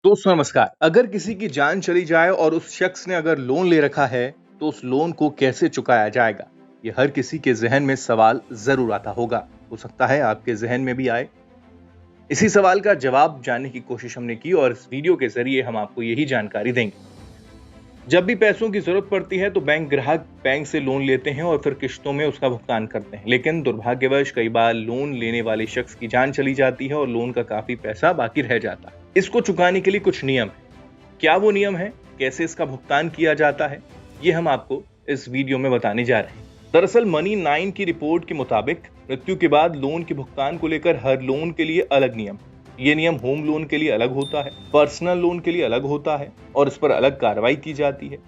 दोस्तों नमस्कार। अगर किसी की जान चली जाए और उस शख्स ने अगर लोन ले रखा है तो उस लोन को कैसे चुकाया जाएगा, ये हर किसी के जहन में सवाल जरूर आता होगा। हो सकता है आपके जहन में भी आए। इसी सवाल का जवाब जानने की कोशिश हमने की और इस वीडियो के जरिए हम आपको यही जानकारी देंगे। जब भी पैसों की जरूरत पड़ती है तो ग्राहक बैंक से लोन लेते हैं और फिर किश्तों में उसका भुगतान करते हैं, लेकिन दुर्भाग्यवश कई बार लोन लेने वाले शख्स की जान चली जाती है और लोन का काफी पैसा बाकी रह जाता है। इसको चुकाने के लिए कुछ नियम है। क्या वो नियम है, कैसे इसका भुगतान किया जाता है, ये हम आपको इस वीडियो में बताने जा रहे हैं। दरअसल मनी 9 की रिपोर्ट के मुताबिक मृत्यु के बाद लोन के भुगतान को लेकर हर लोन के लिए अलग नियम। ये नियम होम लोन के लिए अलग होता है, पर्सनल लोन के लिए अलग होता है और इस पर अलग कार्रवाई की जाती है।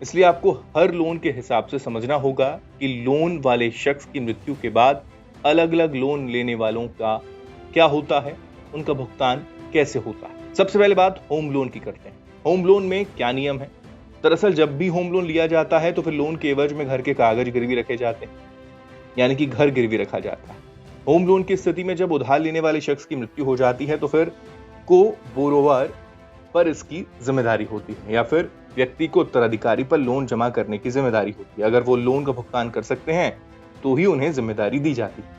इसलिए आपको हर लोन के हिसाब से समझना होगा कि लोन वाले शख्स की मृत्यु के बाद अलग अलग लोन लेने वालों का क्या होता है, उनका भुगतान कैसे होता है। सबसे पहले बात होम लोन की करते हैं। होम लोन में क्या नियम है? दरअसल जब भी होम लोन लिया जाता है तो फिर लोन के एवज में घर के कागज गिरवी रखे जाते हैं, यानी कि घर गिरवी रखा जाता है। होम लोन की स्थिति में जब उधार लेने वाले शख्स की मृत्यु हो जाती है तो फिर को बोरोवर पर इसकी जिम्मेदारी होती है या फिर व्यक्ति को उत्तराधिकारी पर लोन जमा करने की जिम्मेदारी होती है। अगर वो लोन का भुगतान कर सकते हैं तो ही उन्हें जिम्मेदारी दी जाती है।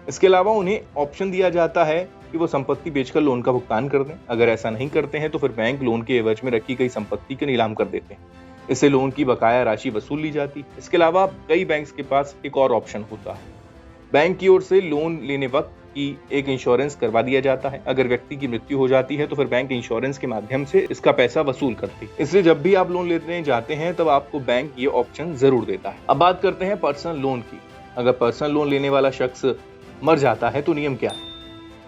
इसके अलावा उन्हें ऑप्शन दिया जाता है कि वो संपत्ति बेचकर लोन का भुगतान कर दें। अगर ऐसा नहीं करते हैं तो फिर बैंक लोन के एवज में रखी गई संपत्ति के नीलाम कर देते हैं। इससे लोन की बकाया राशि वसूल ली जाती है। इसके अलावा कई बैंक्स के पास एक और ऑप्शन होता है। बैंक की ओर से लोन लेने वक्त की एक इंश्योरेंस करवा दिया जाता है। अगर व्यक्ति की मृत्यु हो जाती है तो फिर बैंक इंश्योरेंस के माध्यम से इसका पैसा वसूल करती है। इसलिए जब भी आप लोन लेने जाते हैं तब आपको बैंक ये ऑप्शन जरूर देता है। अब बात करते हैं पर्सनल लोन की। अगर पर्सनल लोन लेने वाला शख्स मर जाता है तो नियम क्या है?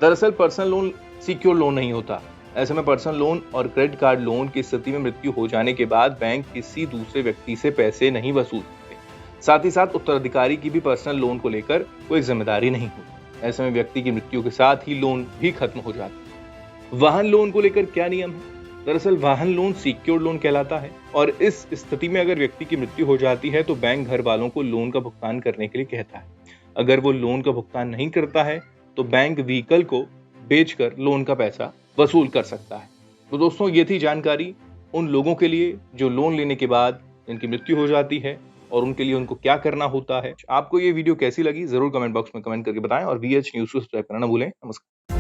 दरअसल पर्सनल लोन सिक्योर लोन नहीं होता। ऐसे में पर्सनल लोन और क्रेडिट कार्ड लोन की स्थिति में मृत्यु हो जाने के बाद बैंक किसी दूसरे व्यक्ति से पैसे नहीं वसूल सकते। साथ ही साथ उत्तराधिकारी की भी पर्सनल लोन को लेकर कोई जिम्मेदारी नहीं होती। ऐसे में व्यक्ति की मृत्यु के साथ ही लोन भी खत्म हो जाता है। वाहन लोन को लेकर क्या नियम है? दरअसल वाहन लोन सिक्योर लोन कहलाता है और इस स्थिति में अगर व्यक्ति की मृत्यु हो जाती है तो बैंक घर वालों को लोन का भुगतान करने के लिए कहता है। अगर वो लोन का भुगतान नहीं करता है तो बैंक व्हीकल को बेचकर लोन का पैसा वसूल कर सकता है। तो दोस्तों ये थी जानकारी उन लोगों के लिए जो लोन लेने के बाद इनकी मृत्यु हो जाती है और उनके लिए उनको क्या करना होता है। आपको ये वीडियो कैसी लगी जरूर कमेंट बॉक्स में कमेंट करके बताएं और VH न्यूज़ को सब्सक्राइब करना ना भूलें। नमस्कार।